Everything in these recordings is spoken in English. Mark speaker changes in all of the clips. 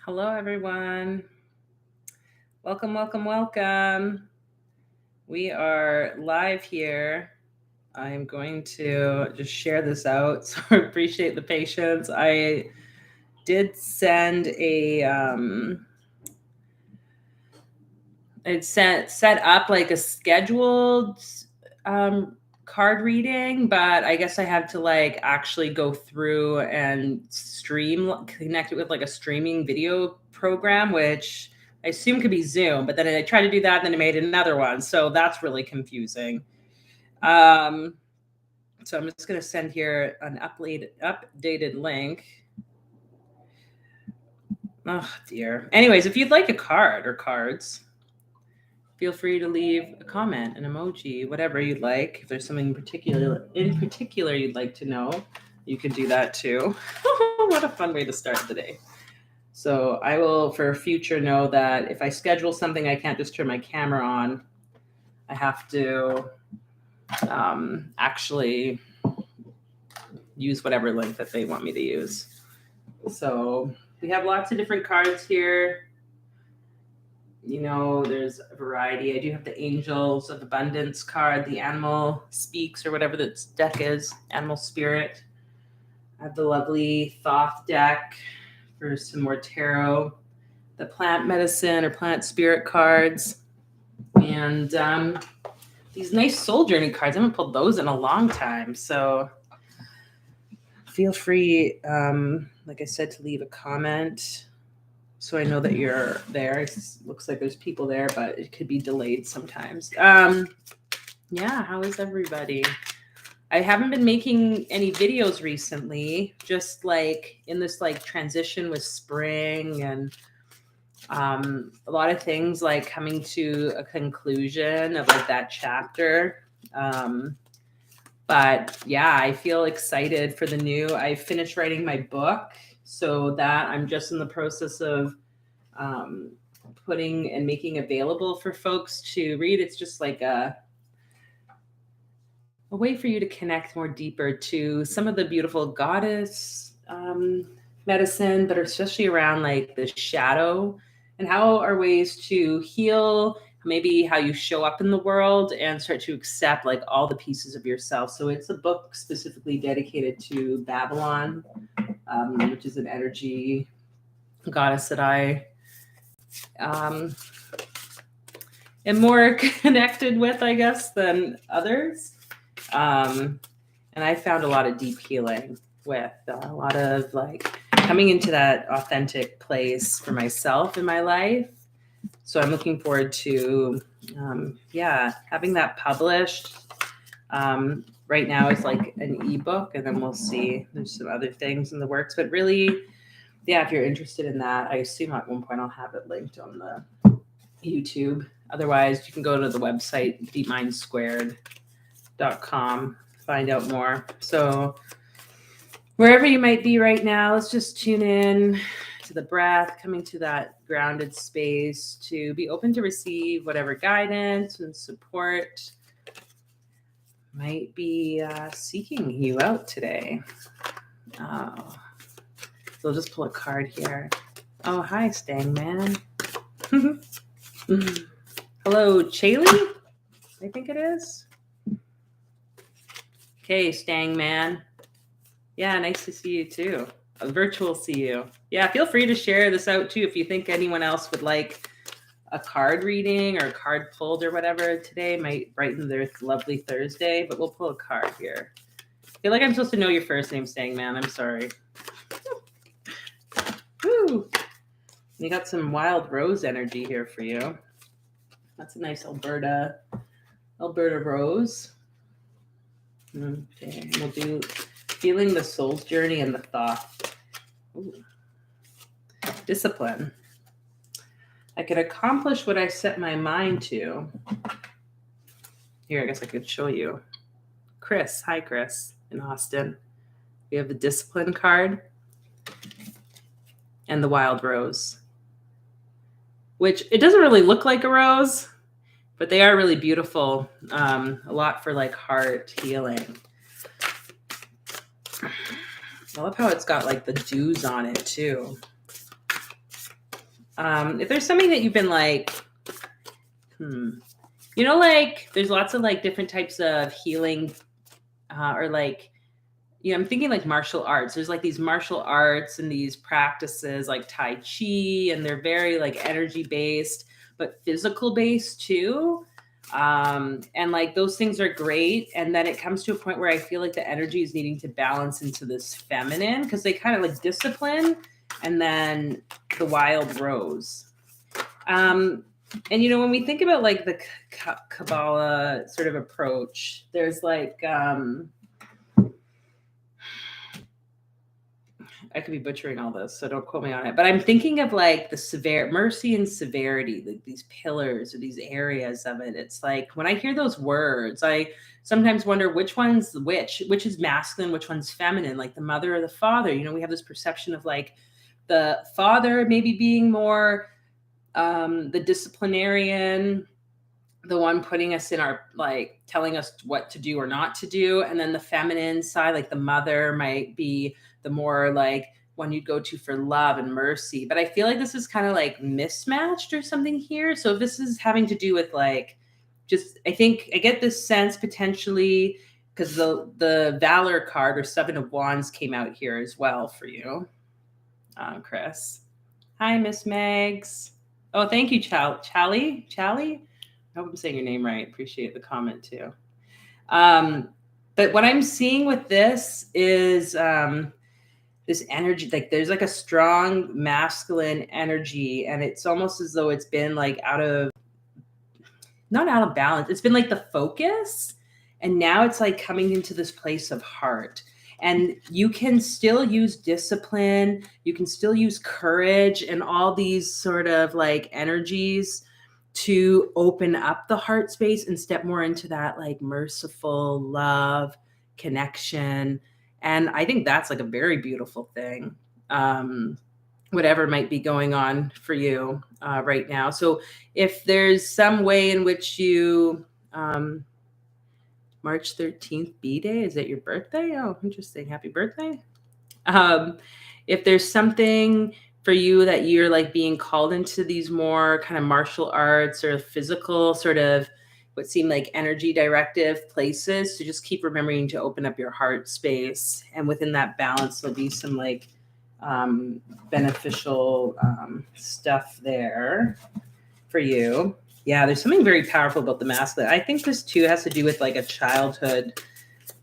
Speaker 1: Hello, everyone. Welcome, welcome, welcome. We are live here. I'm going to just share this out, so I appreciate the patience. I did send I'd set up like a scheduled card reading, but I guess I have to like actually go through and connect it with like a streaming video program, which I assume could be Zoom, but then I tried to do that and then I made another one. So that's really confusing. So I'm just going to send here an updated link. Oh dear. Anyways, if you'd like a card or cards, feel free to leave a comment, an emoji, whatever you'd like. If there's something in particular you'd like to know, you can do that too. What a fun way to start the day. So I will, for future, know that if I schedule something, I can't just turn my camera on. I have to actually use whatever link that they want me to use. So we have lots of different cards here. You know, there's a variety. I do have the Angels of Abundance card, the Animal Speaks, or whatever that deck is, Animal Spirit. I have the lovely Thoth deck for some more tarot, the Plant Medicine or Plant Spirit cards, and these nice Soul Journey cards. I haven't pulled those in a long time, so feel free, like I said, to leave a comment so I know that you're there. It looks like there's people there, but it could be delayed sometimes. Yeah, how is everybody? I haven't been making any videos recently, just like in this like transition with spring and a lot of things like coming to a conclusion of like that chapter. But yeah, I feel excited for the new. I finished writing my book, so that I'm just in the process of putting and making available for folks to read. It's just like a way for you to connect more deeper to some of the beautiful goddess medicine, but especially around like the shadow and how are ways to heal, maybe how you show up in the world and start to accept like all the pieces of yourself. So it's a book specifically dedicated to Babylon, which is an energy goddess that I am more connected with, I guess, than others. And I found a lot of deep healing with a lot of like coming into that authentic place for myself in my life. So I'm looking forward to, having that published. Right now it's like an ebook, and then we'll see. There's some other things in the works, but really, yeah, if you're interested in that, I assume at one point I'll have it linked on the YouTube. Otherwise, you can go to the website, deepmindsquared.com, find out more. So wherever you might be right now, let's just tune in to the breath, coming to that grounded space to be open to receive whatever guidance and support might be seeking you out today. So we'll just pull a card here. Oh, hi, Stang Man. Hello, Chaley, I think it is. Okay, Stang Man. Yeah, nice to see you too. A virtual see you. Yeah, feel free to share this out too if you think anyone else would like a card reading or a card pulled or whatever. Today might brighten their lovely Thursday, but we'll pull a card here. I feel like I'm supposed to know your first name, Stang Man. I'm sorry. Woo! You got some wild rose energy here for you. That's a nice Alberta rose. Okay, we'll do feeling the soul's journey and the thought. Ooh. Discipline. I could accomplish what I set my mind to. Here, I guess I could show you. Chris. Hi, Chris, in Austin. We have the discipline card and the wild rose, which it doesn't really look like a rose, but they are really beautiful. A lot for like heart healing. I love how it's got like the dews on it too. If there's something that you've been like, you know, like there's lots of like different types of healing or like, you know, I'm thinking like martial arts. There's like these martial arts and these practices like Tai Chi, and they're very like energy based, but physical based too. And like those things are great. And then it comes to a point where I feel like the energy is needing to balance into this feminine because they kind of like discipline and then the wild rose. And you know, when we think about like the Kabbalah sort of approach, there's like, I could be butchering all this, so don't quote me on it. But I'm thinking of like the mercy and severity, like these pillars or these areas of it. It's like when I hear those words, I sometimes wonder which one's which is masculine, which one's feminine, like the mother or the father. You know, we have this perception of like the father maybe being more the disciplinarian, the one putting us in our, like telling us what to do or not to do. And then the feminine side, like the mother might be the more like one you'd go to for love and mercy. But I feel like this is kind of like mismatched or something here. So if this is having to do with like, just, I think I get this sense potentially because the Valor card or Seven of Wands came out here as well for you, Chris. Hi, Miss Megs. Oh, thank you, Chally. I hope I'm saying your name right. Appreciate the comment too. But what I'm seeing with this is this energy, like there's like a strong masculine energy, and it's almost as though it's been like not out of balance. It's been like the focus, and now it's like coming into this place of heart. And you can still use discipline, you can still use courage and all these sort of like energies to open up the heart space and step more into that like merciful love connection. And I think that's like a very beautiful thing, whatever might be going on for you right now. So if there's some way in which you March 13th B-Day, is that your birthday? Oh, interesting. Happy birthday. If there's something for you that you're like being called into these more kind of martial arts or physical sort of what seem like energy directive places, to just keep remembering to open up your heart space. And within that balance, there'll be some like beneficial stuff there for you. Yeah, there's something very powerful about the masculine. I think this too has to do with like a childhood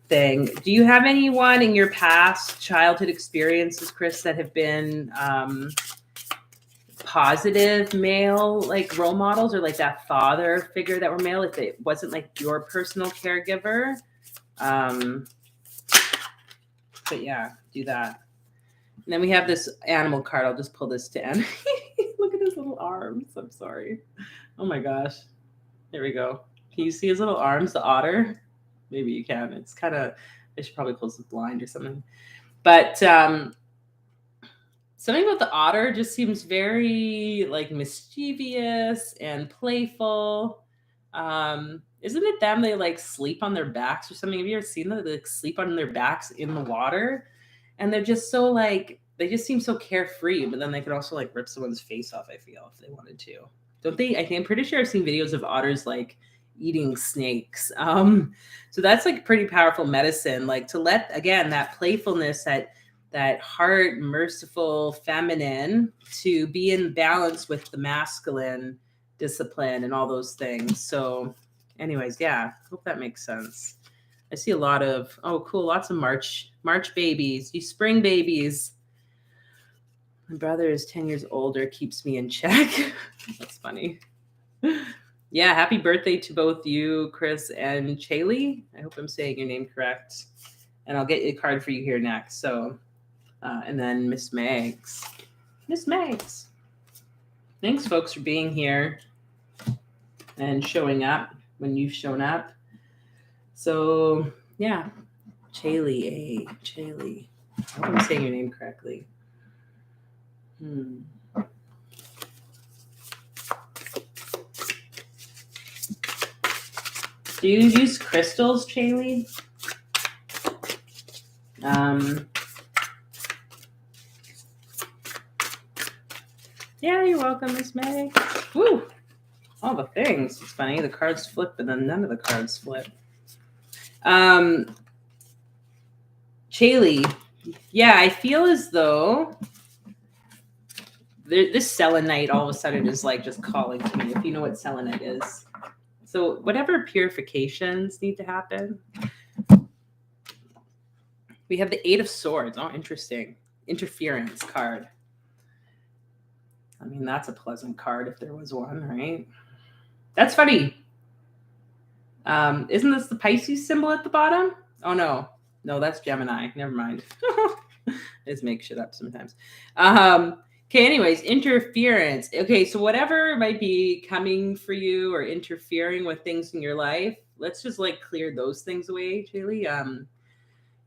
Speaker 1: thing. Do you have anyone in your past childhood experiences, Chris, that have been positive male like role models, or like that father figure that were male if it wasn't like your personal caregiver? But yeah, do that. And then we have this animal card. I'll just pull this to end. Look at his little arms. I'm sorry. Oh my gosh. There we go. Can you see his little arms, the otter? Maybe you can. It's kind of, I should probably close the blind or something. But something about the otter just seems very like mischievous and playful. Isn't it them? They like sleep on their backs or something. Have you ever seen them? They like sleep on their backs in the water. And they're just so like, they just seem so carefree, but then they could also like rip someone's face off, I feel, if they wanted to. Don't they? I think I'm pretty sure I've seen videos of otters like eating snakes. So that's like pretty powerful medicine, like to let, again, that playfulness, that heart, merciful, feminine, to be in balance with the masculine discipline and all those things. So anyways, yeah, hope that makes sense. I see a lot of, oh, cool, lots of March babies, you spring babies. My brother is 10 years older, keeps me in check. That's funny. Yeah, happy birthday to both you, Chris and Chaley. I hope I'm saying your name correct. And I'll get you a card for you here next. So, and then Miss Megs. Miss Megs. Thanks, folks, for being here and showing up when you've shown up. So, yeah, Chaley. I hope I'm saying your name correctly. Do you use crystals, Chaley? Yeah, you're welcome, Miss May. Woo! All the things. It's funny. The cards flip, and then none of the cards flip. Chaley, yeah, I feel as though this selenite all of a sudden is like just calling to me, if you know what selenite is. So whatever purifications need to happen. We have the Eight of Swords. Oh, interesting. Interference card. I mean, that's a pleasant card if there was one, right? That's funny. Isn't this the Pisces symbol at the bottom? Oh, no. No, that's Gemini. Never mind. I just make shit up sometimes. Okay, anyways, interference. Okay, so whatever might be coming for you or interfering with things in your life, let's just like clear those things away, Julie.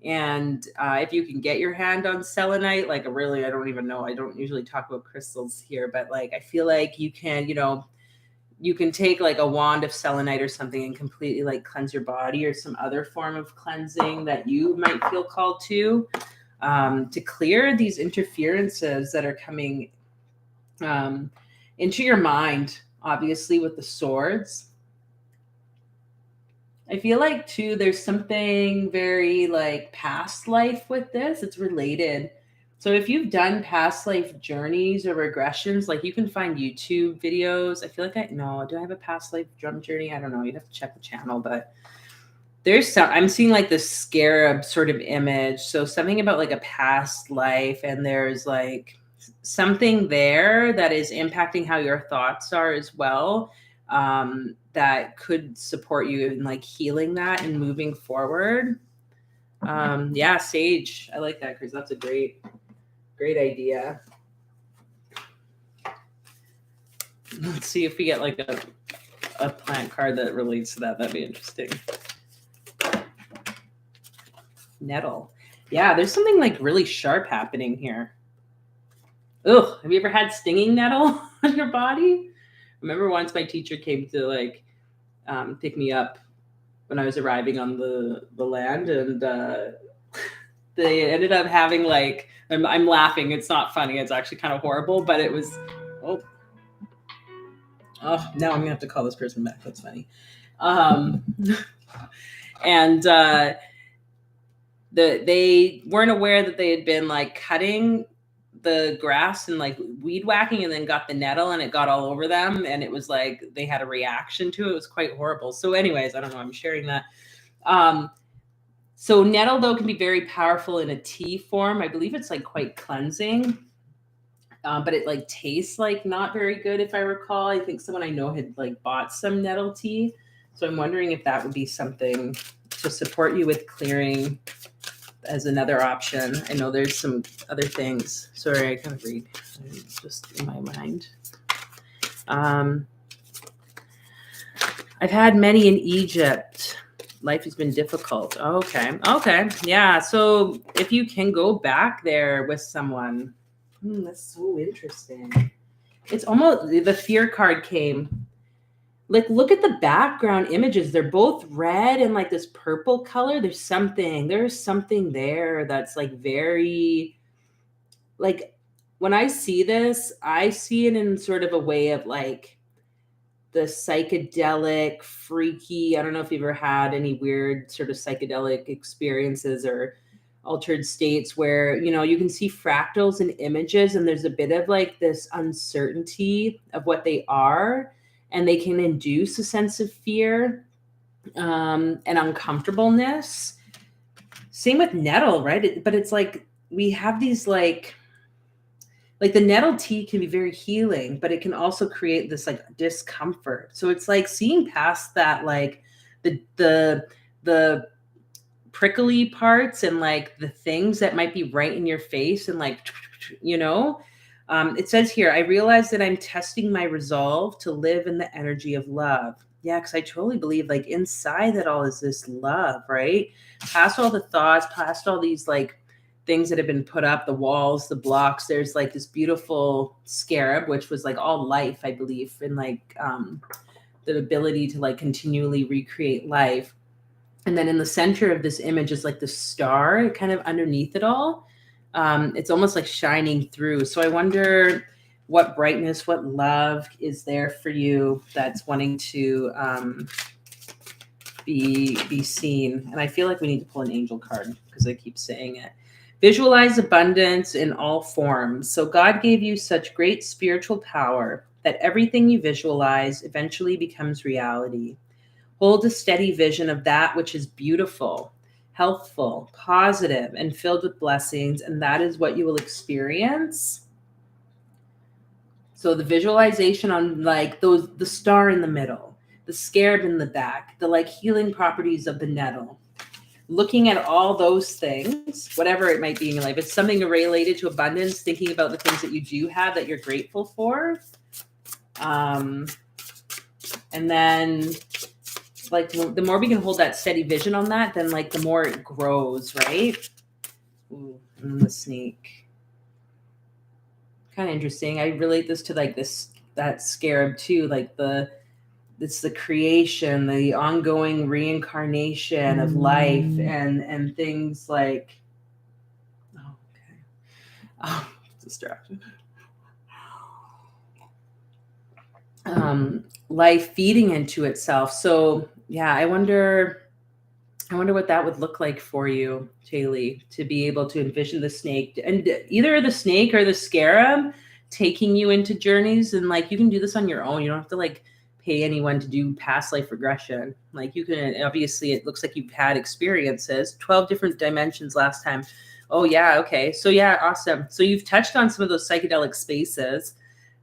Speaker 1: And if you can get your hand on selenite, like really, I don't even know. I don't usually talk about crystals here, but like I feel like you can, you can take like a wand of selenite or something and completely like cleanse your body, or some other form of cleansing that you might feel called to clear these interferences that are coming into your mind, obviously with the swords. I feel like too, there's something very like past life with this. It's related. So if you've done past life journeys or regressions, like you can find YouTube videos. I feel like do I have a past life drum journey? I don't know. You'd have to check the channel, but there's some, I'm seeing like this scarab sort of image. So something about like a past life, and there's like something there that is impacting how your thoughts are as well. That could support you in like healing that and moving forward. Yeah, sage. I like that because that's a great idea. Let's see if we get like a plant card that relates to that. That'd be interesting. Nettle. Yeah, there's something like really sharp happening here. Ugh, have you ever had stinging nettle on your body? Remember once my teacher came to like pick me up when I was arriving on the land, and they ended up having like, I'm laughing. It's not funny. It's actually kind of horrible, but it was, oh, now I'm gonna have to call this person back. That's funny. And they weren't aware that they had been like cutting the grass and like weed whacking, and then got the nettle and it got all over them, and it was like they had a reaction to it. It was quite horrible. So anyways, I don't know, I'm sharing that. So nettle though can be very powerful in a tea form. I believe it's like quite cleansing, but it like tastes like not very good, if I recall. I think someone I know had like bought some nettle tea, so I'm wondering if that would be something to support you with clearing as another option. I know there's some other things. Sorry, I kind of read. It's just in my mind. I've had many in Egypt. Life has been difficult. Okay. Yeah. So if you can go back there with someone, that's so interesting. It's almost, the fear card came. Like, look at the background images. They're both red and like this purple color. There's something there that's like very, like, when I see this, I see it in sort of a way of like the psychedelic, freaky. I don't know if you've ever had any weird sort of psychedelic experiences or altered states where, you can see fractals and images, and there's a bit of like this uncertainty of what they are. And they can induce a sense of fear and uncomfortableness. Same with nettle, right? But it's like we have these like the nettle tea can be very healing, but it can also create this like discomfort. So it's like seeing past that, like the prickly parts and like the things that might be right in your face and like, it says here, I realize that I'm testing my resolve to live in the energy of love. Yeah, because I totally believe like inside that all is this love, right? Past all the thoughts, past all these like things that have been put up, the walls, the blocks, there's like this beautiful scarab, which was like all life, I believe, and like the ability to like continually recreate life. And then in the center of this image is like the star kind of underneath it all. It's almost like shining through. So I wonder what brightness, what love is there for you that's wanting to be seen. And I feel like we need to pull an angel card because I keep saying it. Visualize abundance in all forms. So God gave you such great spiritual power that everything you visualize eventually becomes reality. Hold a steady vision of that which is beautiful, healthful, positive, and filled with blessings, and that is what you will experience. So the visualization on like those, the star in the middle, the scarab in the back, the like healing properties of the nettle, looking at all those things, whatever it might be in your life. It's something related to abundance, thinking about the things that you do have that you're grateful for. And then like the more we can hold that steady vision on that, then like the more it grows, right? Ooh, and the snake. Kind of interesting. I relate this to like that scarab too, like it's the creation, the ongoing reincarnation of life and things like, oh, okay. Oh, distracted. Life feeding into itself. So yeah, I wonder what that would look like for you, Taylor, to be able to envision the snake, and either the snake or the scarab taking you into journeys. And like, you can do this on your own. You don't have to like pay anyone to do past life regression. Like you can, obviously it looks like you've had experiences, 12 different dimensions last time. Oh yeah. Okay. So yeah, awesome. So you've touched on some of those psychedelic spaces.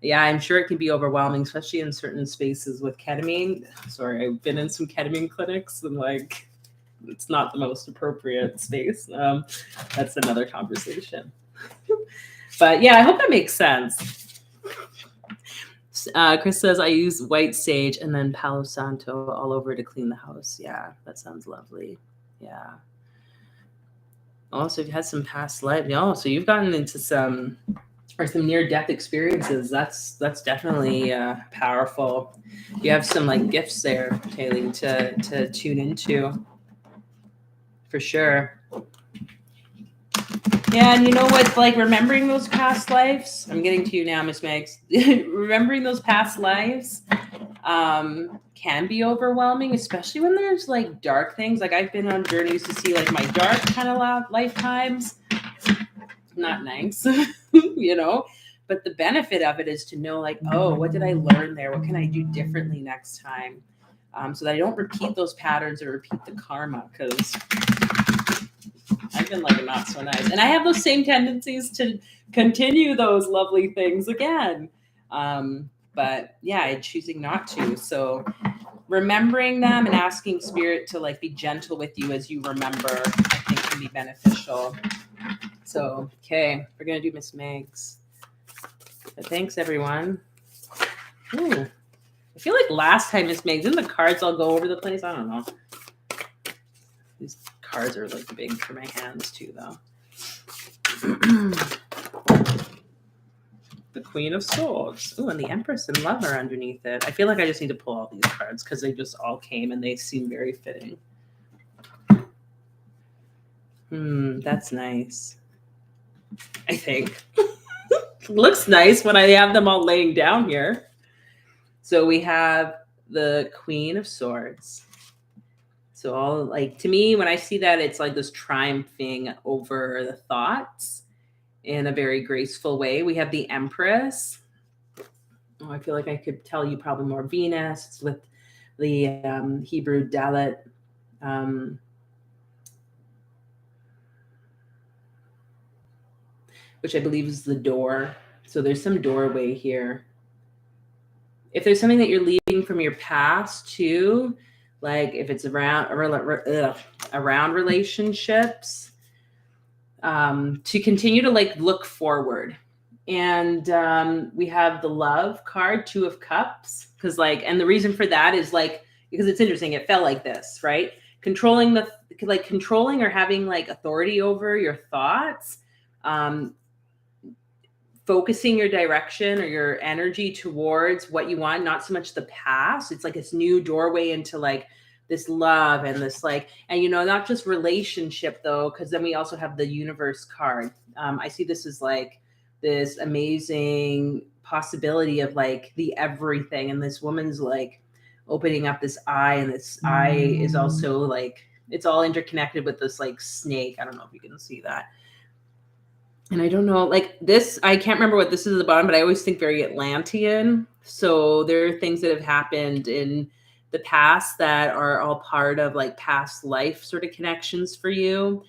Speaker 1: Yeah, I'm sure it can be overwhelming, especially in certain spaces with ketamine. Sorry, I've been in some ketamine clinics and like, it's not the most appropriate space. That's another conversation. But yeah, I hope that makes sense. Chris says, I use white sage and then Palo Santo all over to clean the house. Yeah, that sounds lovely. Yeah. Also, you've had some past life. Oh, so you've gotten into some near-death experiences. That's definitely powerful. You have some like gifts there, Taylor, to tune into. For sure. Yeah, and you know what? Like remembering those past lives. I'm getting to you now, Miss Megs. Remembering those past lives can be overwhelming, especially when there's like dark things. Like I've been on journeys to see like my dark kind of lifetimes. Not nice, you know. But the benefit of it is to know, like, oh, what did I learn there? What can I do differently next time, so that I don't repeat those patterns or repeat the karma, because I've been like not so nice. And I have those same tendencies to continue those lovely things again. But yeah, I'm choosing not to. So remembering them and asking spirit to like be gentle with you as you remember, I think can be beneficial. So, okay, we're going to do Miss Megs. But thanks, everyone. Ooh. I feel like last time, Miss Megs, didn't the cards all go over the place? I don't know. These cards are like big for my hands too, though. The Queen of Swords. Ooh, and the Empress and Lover underneath it. I feel like I just need to pull all these cards because they just all came and they seem very fitting. That's nice. I think. Looks nice when I have them all laying down here. So we have the Queen of Swords. So all like, to me, when I see that, it's like this triumphing over the thoughts in a very graceful way. We have the Empress. Oh, I feel like I could tell you probably more Venus. It's with the Hebrew Dalet. Which I believe is the door. So there's some doorway here. If there's something that you're leaving from your past too, like if it's around relationships, to continue to like look forward. And we have the Love card, 2 of Cups, because like, and the reason for that is like, because it's interesting, it fell like this, right? Controlling or having like authority over your thoughts, focusing your direction or your energy towards what you want, not so much the past. It's like this new doorway into like this love and this like, and you know, not just relationship though, because then we also have the Universe card. I see this as like this amazing possibility of like the everything. And this woman's like opening up this eye, and this eye is also like, it's all interconnected with this like snake. I don't know if you can see that. And I don't know, like this, I can't remember what this is at the bottom, but I always think very Atlantean. So there are things that have happened in the past that are all part of like past life sort of connections for you.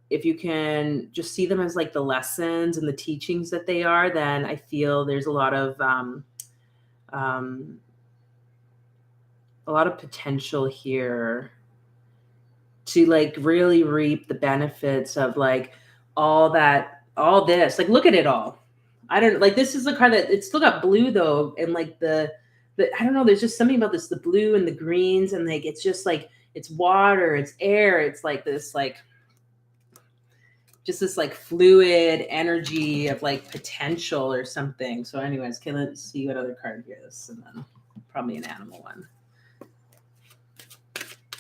Speaker 1: If you can just see them as like the lessons and the teachings that they are, then I feel there's a lot of potential here to like really reap the benefits of like all this. Like, look at it all. I don't like, this is a card that it's still got blue though, and like the I don't know, there's just something about this, the blue and the greens, and like it's just like it's water, it's air, it's like this like just this like fluid energy of like potential or something. So anyways, okay, let's see what other card here is, and then probably an animal one.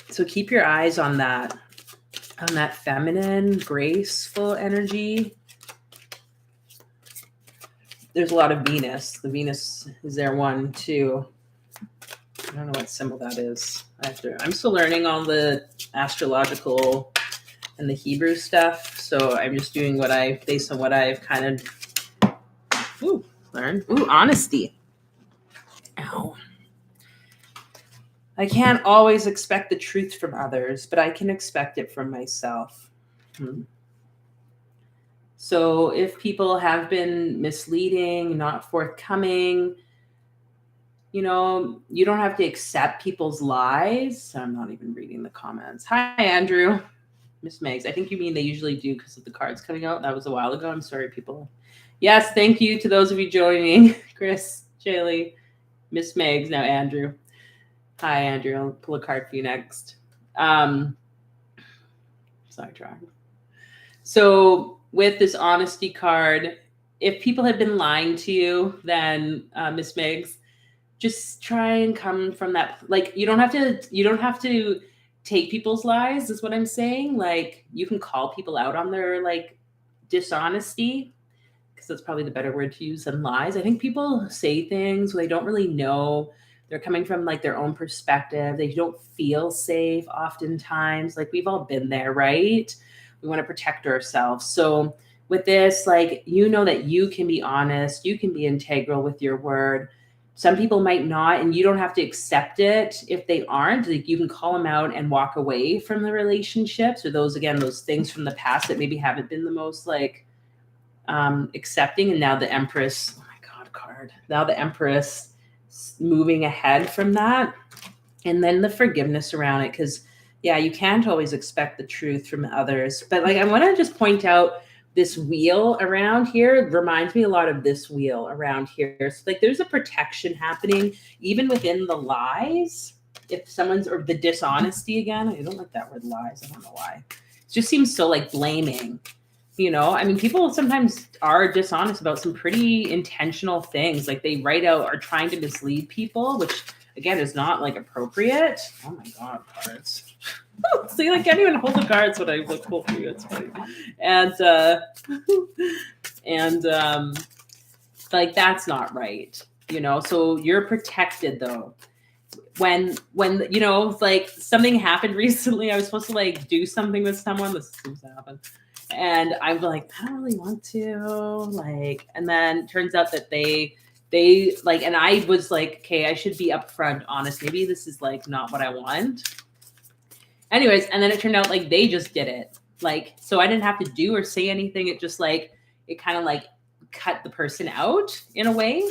Speaker 1: So keep your eyes on that feminine, graceful energy. There's a lot of Venus. The Venus is there one too. I don't know what symbol that is. I'm still learning all the astrological and the Hebrew stuff. So I'm just doing based on what I've kind of learned. Honesty. Ow. I can't always expect the truth from others, but I can expect it from myself. So if people have been misleading, not forthcoming, you know, you don't have to accept people's lies. I'm not even reading the comments. Hi, Andrew. Miss Megs. I think you mean they usually do because of the cards coming out. That was a while ago. I'm sorry, people. Yes, thank you to those of you joining. Chris, Jaylee, Miss Megs, now Andrew. Hi, Andrew. I'll pull a card for you next. Sidetrack. So with this honesty card, if people have been lying to you, then Miss Megs, just try and come from that. Like, you don't have to take people's lies, is what I'm saying. Like, you can call people out on their like dishonesty, because that's probably the better word to use than lies. I think people say things where they don't really know. They're coming from like their own perspective. They don't feel safe oftentimes. Like, we've all been there, right? We want to protect ourselves. So with this, like, you know that you can be honest, you can be integral with your word. Some people might not, and you don't have to accept it if they aren't. Like, you can call them out and walk away from the relationships, or those things from the past that maybe haven't been the most like accepting. And now the Empress, oh my God, card. Now the Empress moving ahead from that. And then the forgiveness around it, because yeah, you can't always expect the truth from others. But like, I want to just point out this wheel around here reminds me a lot of this wheel around here. So like, there's a protection happening even within the lies. If someone's, or the dishonesty again, I don't like that word lies. I don't know why. It just seems so like blaming. You know, I mean, people sometimes are dishonest about some pretty intentional things. Like, they write out, are trying to mislead people, which again is not like appropriate. Oh my God, cards. See, like, I can't even hold the cards when I look cool for you. It's funny. And like, that's not right. You know, so you're protected though. When you know, like, something happened recently, I was supposed to like do something with someone. This seems to happen. And I'm like, I don't really want to, like, and then turns out that they like, and I was like, okay, I should be upfront, honest. Maybe this is like not what I want. Anyways, and then it turned out like they just did it. Like, so I didn't have to do or say anything. It just like, it kind of like cut the person out in a way.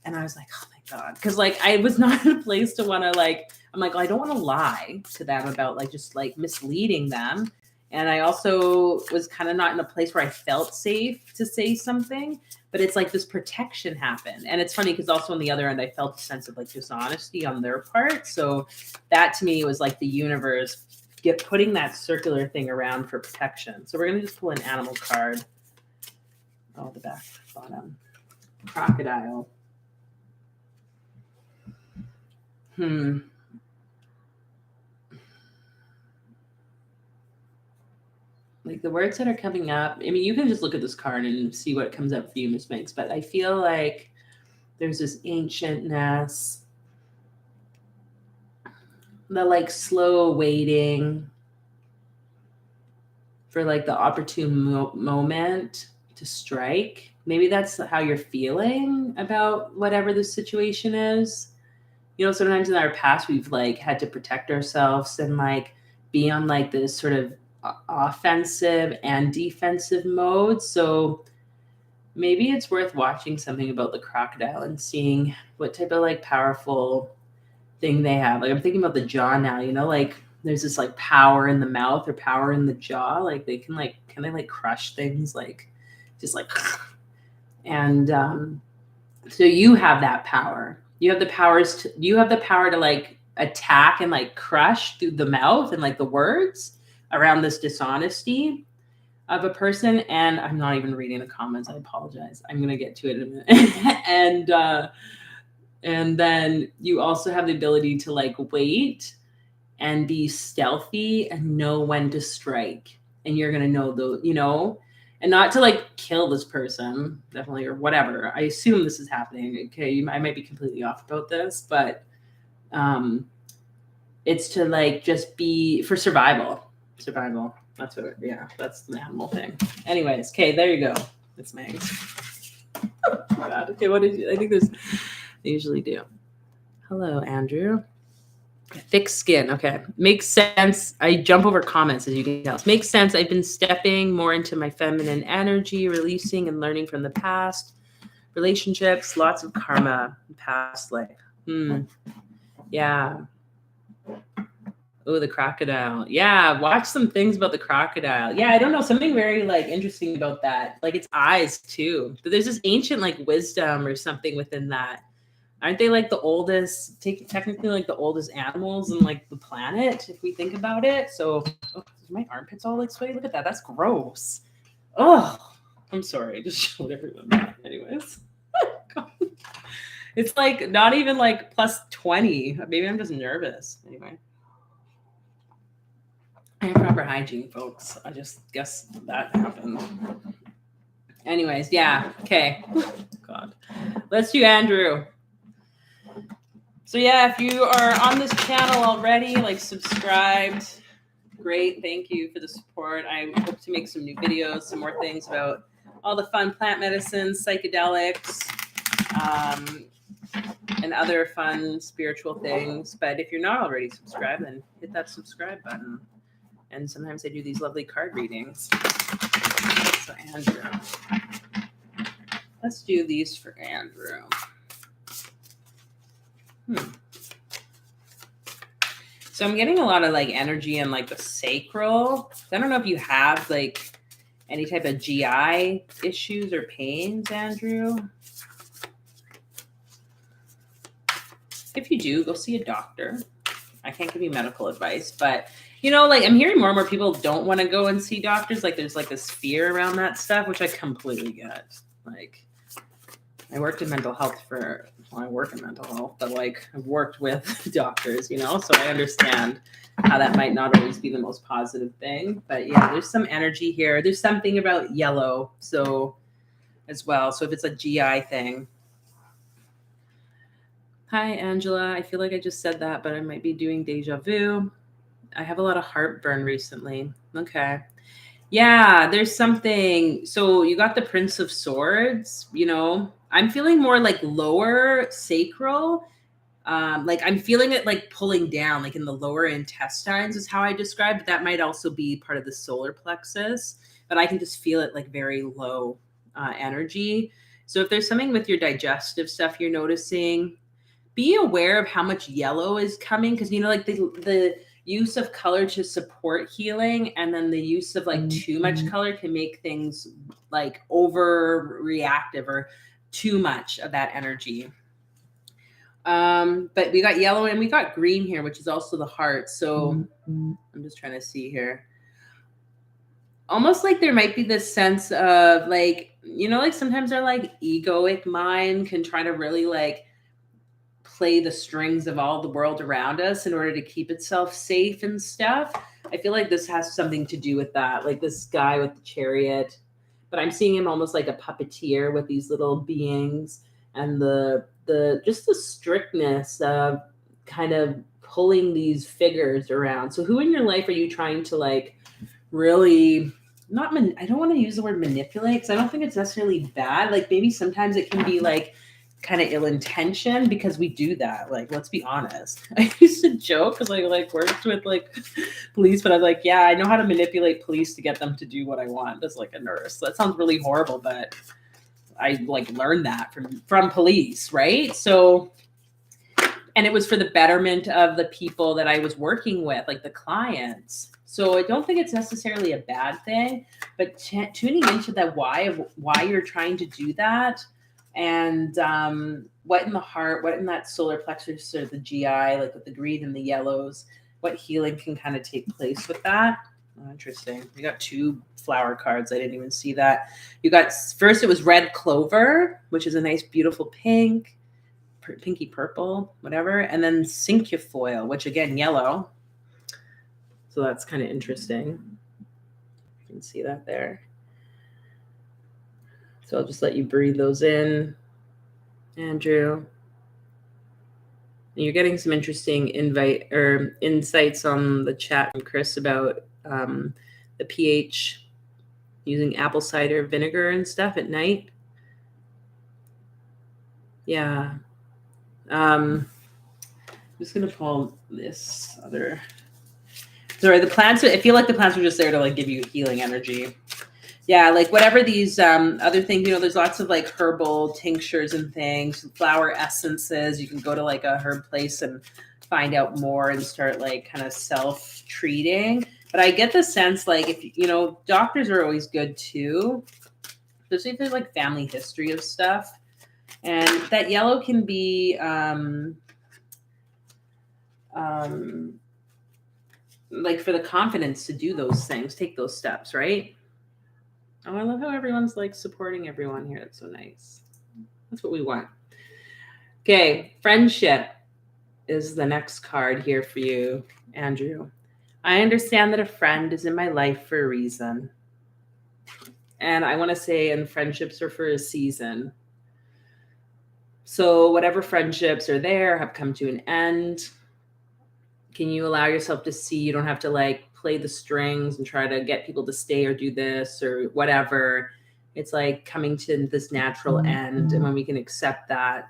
Speaker 1: And I was like, oh my God. Cause like, I was not in a place to want to like, I'm like, well, I don't want to lie to them about like, just like misleading them. And I also was kind of not in a place where I felt safe to say something, but it's like this protection happened. And it's funny because also on the other end, I felt a sense of like dishonesty on their part. So that to me was like the universe putting that circular thing around for protection. So we're going to just pull an animal card. Oh, the back, bottom. Crocodile. like the words that are coming up. I mean, you can just look at this card and see what comes up for you, Miss Minx. But I feel like there's this ancientness, the like slow waiting for like the opportune moment to strike. Maybe that's how you're feeling about whatever the situation is. You know, sometimes in our past we've like had to protect ourselves and like be on like this sort of offensive and defensive mode. So maybe it's worth watching something about the crocodile and seeing what type of like powerful thing they have. Like I'm thinking about the jaw now, you know, like there's this like power in the mouth or power in the jaw. Like they can they like crush things like just like, and so you have that power. You have the power to like attack and like crush through the mouth and like the words around this dishonesty of a person. And I'm not even reading the comments. I apologize. I'm going to get to it in a minute. And then you also have the ability to like wait and be stealthy and know when to strike. And you're going to know the, you know, and not to like kill this person, definitely, or whatever. I assume this is happening. Okay. I might be completely off about this, but it's to like just be for survival. That's what, yeah, that's the animal thing. Anyways, okay, there you go. It's Megs. Oh God. Okay, what did you, I think there's, they usually do. Hello, Andrew. Thick skin. Okay. Makes sense. I jump over comments, as you can tell. Makes sense. I've been stepping more into my feminine energy, releasing and learning from the past. Relationships, lots of karma, past life. Yeah. Oh, the crocodile. Yeah. Watch some things about the crocodile. Yeah. I don't know. Something very like interesting about that. Like its eyes too. But there's this ancient like wisdom or something within that. Aren't they like the oldest, technically like the oldest animals in like the planet, if we think about it? So, oh, my armpits all like sweaty. Look at that. That's gross. Oh, I'm sorry. I just showed everyone that. Anyways. It's like not even like plus 20. Maybe I'm just nervous. Anyway. I have proper hygiene, folks. I just guess that happened. Anyways, yeah. Okay. God. Let's do Andrew. So yeah, if you are on this channel already, like subscribed, great. Thank you for the support. I hope to make some new videos, some more things about all the fun plant medicines, psychedelics, and other fun spiritual things. But if you're not already subscribed, then hit that subscribe button. And sometimes I do these lovely card readings. So Andrew. Let's do these for Andrew. So I'm getting a lot of like energy in like the sacral. I don't know if you have like any type of GI issues or pains, Andrew. If you do, go see a doctor. I can't give you medical advice, but you know, like I'm hearing more and more people don't want to go and see doctors. Like there's like this fear around that stuff, which I completely get. Like I worked in mental health I work in mental health, but like I've worked with doctors, you know, so I understand how that might not always be the most positive thing. But yeah, there's some energy here. There's something about yellow, so as well. So if it's a GI thing. Hi, Angela. I feel like I just said that, but I might be doing deja vu. I have a lot of heartburn recently. Okay. Yeah, there's something. So you got the Prince of Swords, you know, I'm feeling more like lower sacral. Like I'm feeling it like pulling down, like in the lower intestines is how I describe it. That might also be part of the solar plexus, but I can just feel it like very low energy. So if there's something with your digestive stuff you're noticing, be aware of how much yellow is coming. Cause you know, like the use of color to support healing, and then the use of like too much color can make things like overreactive or too much of that energy. But we got yellow and we got green here, which is also the heart. So I'm just trying to see here. Almost like there might be this sense of like, you know, like sometimes our like egoic mind can try to really like play the strings of all the world around us in order to keep itself safe and stuff. I feel like this has something to do with that, like this guy with the chariot, but I'm seeing him almost like a puppeteer with these little beings, and the just the strictness of kind of pulling these figures around. So who in your life are you trying to like really not I don't want to use the word manipulate because I don't think it's necessarily bad. Like maybe sometimes it can be like kind of ill-intentioned because we do that. Like, let's be honest. I used to joke because I like worked with like police, but I was like, yeah, I know how to manipulate police to get them to do what I want as like a nurse. That sounds really horrible, but I like learned that from police, right? So, and it was for the betterment of the people that I was working with, like the clients. So I don't think it's necessarily a bad thing, but tuning into that why you're trying to do that, and what in the heart, what in that solar plexus or the GI, like with the green and the yellows, what healing can kind of take place with that. Oh, interesting. You got 2 flower cards. I didn't even see that. You got, first it was red clover, which is a nice, beautiful pink, pinky purple, whatever. And then cinquefoil, which again, yellow. So that's kind of interesting. You can see that there. So I'll just let you breathe those in, Andrew. And you're getting some interesting insights on the chat from Chris about the pH, using apple cider vinegar and stuff at night. Yeah. I'm just going to pull this other. Sorry, the plants, I feel like the plants are just there to like give you healing energy. Yeah, like whatever these other things, you know, there's lots of like herbal tinctures and things, flower essences. You can go to like a herb place and find out more and start like kind of self-treating. But I get the sense like, if you know, doctors are always good too, especially if there's like family history of stuff. And that yellow can be like for the confidence to do those things, take those steps, right? Oh, I love how everyone's like supporting everyone here. That's so nice. That's what we want. Okay, friendship is the next card here for you, Andrew. I understand that a friend is in my life for a reason. And I want to say, and friendships are for a season. So whatever friendships are there have come to an end. Can you allow yourself to see you don't have to like play the strings and try to get people to stay or do this or whatever. It's like coming to this natural end. And when we can accept that,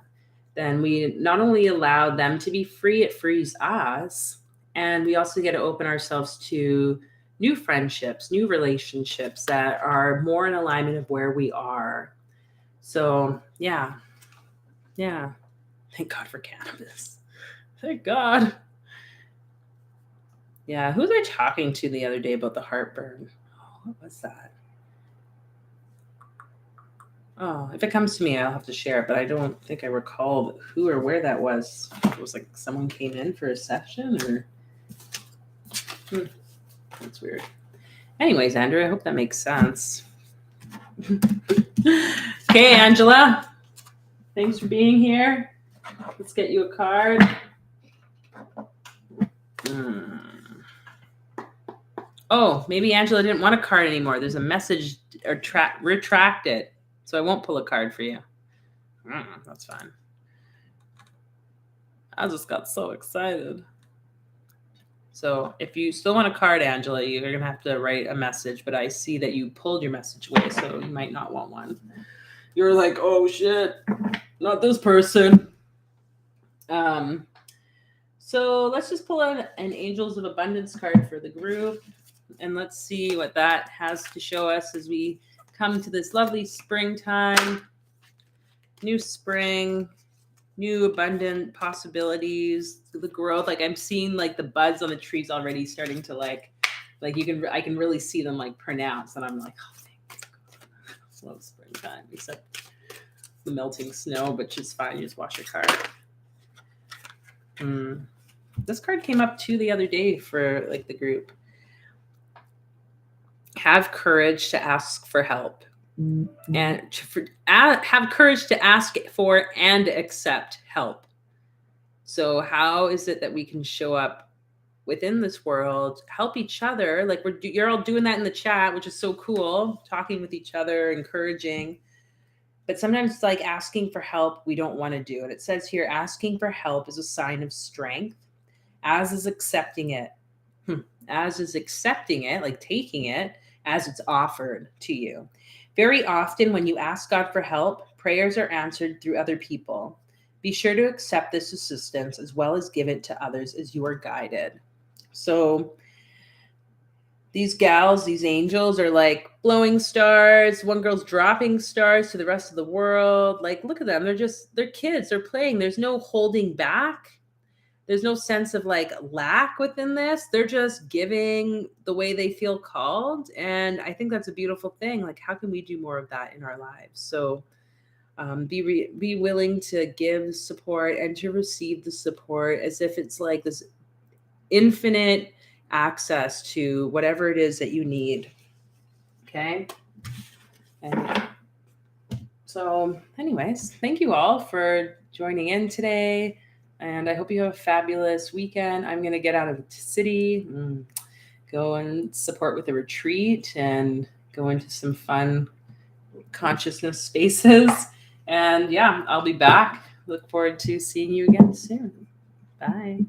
Speaker 1: then we not only allow them to be free, it frees us. And we also get to open ourselves to new friendships, new relationships that are more in alignment of where we are. So yeah. Thank God for cannabis. Thank God. Yeah, who was I talking to the other day about the heartburn? Oh, what was that? Oh, if it comes to me, I'll have to share it, but I don't think I recall who or where that was. It was like someone came in for a session or... That's weird. Anyways, Andrew, I hope that makes sense. Okay, Angela. Thanks for being here. Let's get you a card. Oh, maybe Angela didn't want a card anymore. There's a message or retract it. So I won't pull a card for you. That's fine. I just got so excited. So if you still want a card, Angela, you're going to have to write a message. But I see that you pulled your message away, so you might not want one. You're like, oh, shit, not this person. So let's just pull out an Angels of Abundance card for the group. And let's see what that has to show us as we come to this lovely springtime, new spring, new abundant possibilities, the growth. Like I'm seeing like the buds on the trees already starting to like I can really see them like pronounce. And I'm like, oh, thank God. I love springtime, except the melting snow, but it's fine. You just wash your car. This card came up too the other day for like the group. Have courage to ask for help, and have courage to ask for and accept help. So how is it that we can show up within this world, help each other? Like you're all doing that in the chat, which is so cool, talking with each other, encouraging. But sometimes it's like asking for help, we don't want to do it. It says here, asking for help is a sign of strength, as is accepting it. As is accepting it, like taking it as it's offered to you. Very often when you ask God for help, prayers are answered through other people. Be sure to accept this assistance as well as give it to others as you are guided. So these gals, these angels are like blowing stars. One girl's dropping stars to the rest of the world. Like, look at them. They're kids. They're playing. There's no holding back. There's no sense of like lack within this. They're just giving the way they feel called. And I think that's a beautiful thing. Like, how can we do more of that in our lives? So be willing to give support and to receive the support as if it's like this infinite access to whatever it is that you need. Okay. And so anyways, thank you all for joining in today. And I hope you have a fabulous weekend. I'm going to get out of the city, go and support with a retreat and go into some fun consciousness spaces. And yeah, I'll be back. Look forward to seeing you again soon. Bye.